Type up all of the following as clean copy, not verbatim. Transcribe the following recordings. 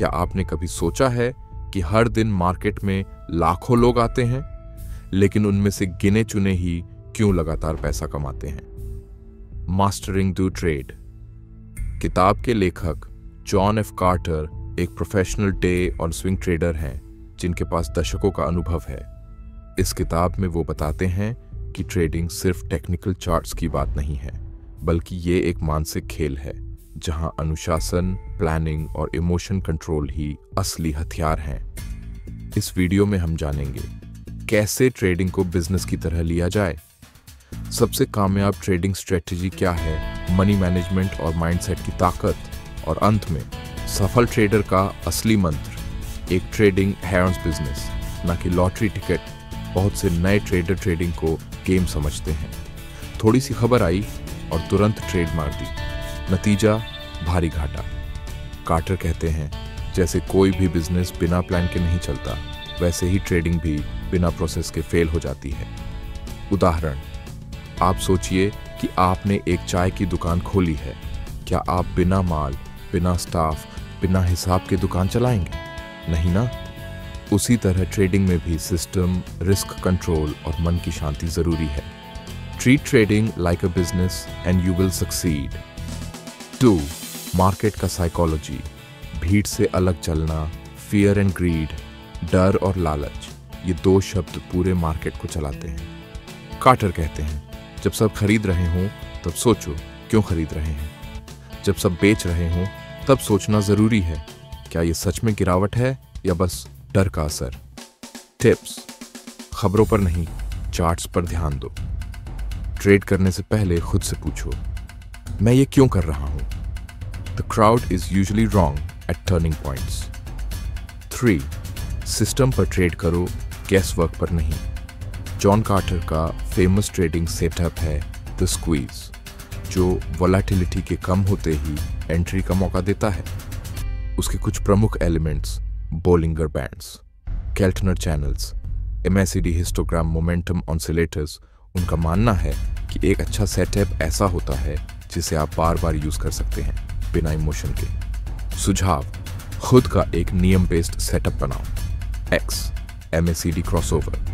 क्या आपने कभी सोचा है कि हर दिन मार्केट में लाखों लोग आते हैं, लेकिन उनमें से गिने चुने ही क्यों लगातार पैसा कमाते हैं? मास्टरिंग द ट्रेड किताब के लेखक जॉन एफ कार्टर एक प्रोफेशनल डे और स्विंग ट्रेडर हैं जिनके पास दशकों का अनुभव है। इस किताब में वो बताते हैं कि ट्रेडिंग सिर्फ टेक्निकल चार्ट्स की बात नहीं है, बल्कि ये एक मानसिक खेल है जहां अनुशासन, प्लानिंग और इमोशन कंट्रोल ही असली हथियार हैं। इस वीडियो में हम जानेंगे कैसे ट्रेडिंग को बिजनेस की तरह लिया जाए, सबसे कामयाब ट्रेडिंग स्ट्रेटजी क्या है, मनी मैनेजमेंट और माइंडसेट की ताकत, और अंत में सफल ट्रेडर का असली मंत्र, एक ट्रेडिंग हैंड्स बिजनेस, ना कि लॉटरी टिकट। बहुत से नए ट्रेडर ट्रेडिंग को गेम समझते हैं। थोड़ी सी खबर आई और तुरंत ट्रेड मार दी, नतीजा भारी घाटा। कार्टर कहते हैं जैसे कोई भी बिजनेस बिना प्लान के नहीं चलता, वैसे ही ट्रेडिंग भी बिना प्रोसेस के फेल हो जाती है। उदाहरण, आप सोचिए कि आपने एक चाय की दुकान खोली है। क्या आप बिना माल, बिना स्टाफ, बिना हिसाब के दुकान चलाएंगे? नहीं ना। उसी तरह ट्रेडिंग में भी सिस्टम, रिस्क कंट्रोल और मन की शांति जरूरी है। Treat trading like a business and you will succeed. 2. Market का साइकोलॉजी, भीड़ से अलग चलना, फियर एंड ग्रीड, डर और लालच, ये दो शब्द पूरे मार्केट को चलाते हैं। कार्टर कहते हैं जब सब खरीद रहे हों तब सोचो क्यों खरीद रहे हैं। जब सब बेच रहे हों तब सोचना जरूरी है, क्या ये सच में गिरावट है या बस डर का असर। टिप्स, खबरों पर नहीं, चार्ट्स पर ध्यान दो। ट्रेड करने से पहले खुद से पूछो, मैं ये क्यों कर रहा हूं? The crowd is usually wrong at turning points. 3. System पर ट्रेड करो, गैस वर्क पर नहीं। जॉन कार्टर का फेमस ट्रेडिंग सेटअप है द स्क्वीज, जो वोलेटिलिटी के कम होते ही एंट्री का मौका देता है। उसके कुछ प्रमुख elements, Bollinger bands, Keltner channels, MACD histogram momentum oscillators. उनका मानना है कि एक अच्छा सेटअप ऐसा होता है जिसे आप बार बार यूज कर सकते हैं बिना इमोशन के। सुझाव, खुद का एक नियम बेस्ड सेटअप बनाओ। X MACD crossover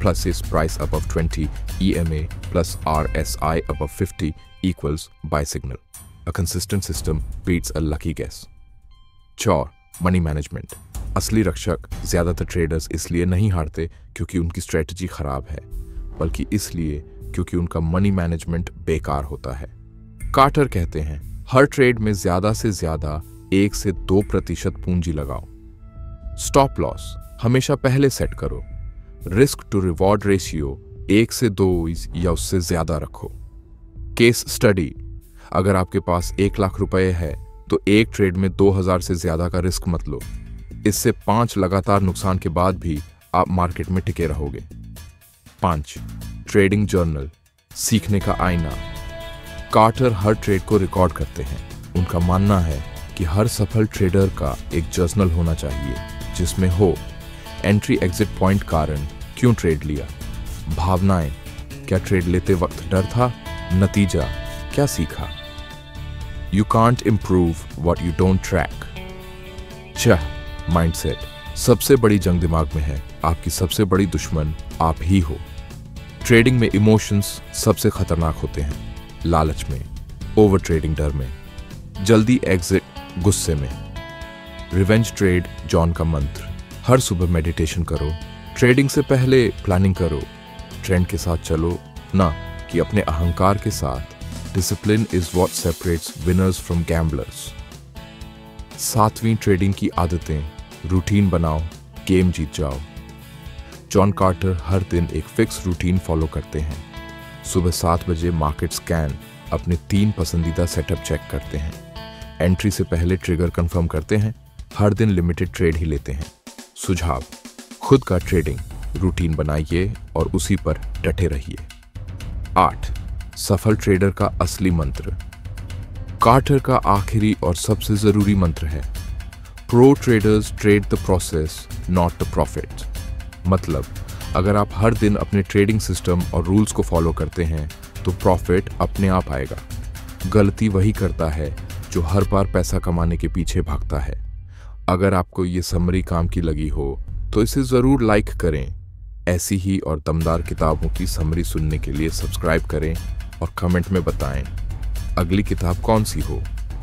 plus is price above 20, EMA plus RSI above 50 equals buy signal. A consistent system beats a lucky guess. 4. Money management, असली रक्षक ज्यादातर ट्रेडर्स इसलिए नहीं हारते क्योंकि उनकी स्ट्रेटजी खराब है, बल्कि इसलिए क्योंकि उनका मनी मैनेजमेंट बेकार होता है। कार्टर कहते हैं हर ट्रेड में ज्यादा से ज्यादा 1 से 2% पूंजी लगाओ। स्टॉप लॉस हमेशा पहले सेट करो। रिस्क टू रिवॉर्ड रेशियो 1 से 2 या उससे ज्यादा रखो। केस स्टडी, अगर आपके पास 1 लाख रुपए है तो एक ट्रेड में 2000 से ज्यादा का रिस्क मत लो। इससे 5 लगातार नुकसान के बाद भी आप मार्केट में टिके रहोगे। 5. ट्रेडिंग जर्नल, सीखने का आईना। कार्टर हर ट्रेड को रिकॉर्ड करते हैं। उनका मानना है कि हर सफल ट्रेडर का एक जर्नल होना चाहिए जिसमें हो एंट्री एग्जिट पॉइंट, कारण क्यों ट्रेड लिया, भावनाएं, क्या ट्रेड लेते वक्त डर था, नतीजा क्या सीखा। You can't improve what you don't track. Mindset, सबसे बड़ी जंग दिमाग में है। आपकी सबसे बड़ी दुश्मन आप ही हो। ट्रेडिंग में इमोशंस सबसे खतरनाक होते हैं, लालच में, ओवर ट्रेडिंग डर में, जल्दी एग्जिट गुस्से में। रिवेंज ट्रेड जॉन का मंत्र, हर सुबह मेडिटेशन करो, ट्रेडिंग से पहले प्लानिंग करो, ट्रेंड के साथ चलो ना कि अपने अहंकार के साथ। Discipline is what separates winners from gamblers. 7वीं ट्रेडिंग की आदतें, रूटीन बनाओ, गेम जीत जाओ। जॉन कार्टर हर दिन एक फिक्स रूटीन फॉलो करते हैं। सुबह 7 बजे मार्केट स्कैन, अपने 3 पसंदीदा सेटअप चेक करते हैं, एंट्री से पहले ट्रिगर कंफर्म करते हैं, हर दिन लिमिटेड ट्रेड ही लेते हैं। सुझाव, खुद का ट्रेडिंग रूटीन बनाइए और उसी पर डटे रहिए। 8. सफल ट्रेडर का असली मंत्र, कार्टर का आखिरी और सबसे जरूरी मंत्र है, pro traders trade the process not the profit. मतलब, अगर आप हर दिन अपने ट्रेडिंग सिस्टम और रूल्स को फॉलो करते हैं तो प्रॉफिट अपने आप आएगा। गलती वही करता है जो हर बार पैसा कमाने के पीछे भागता है। अगर आपको ये समरी काम की लगी हो तो इसे ज़रूर लाइक करें। ऐसी ही और दमदार किताबों की समरी सुनने के लिए सब्सक्राइब करें और कमेंट में बताएं अगली किताब कौन सी हो।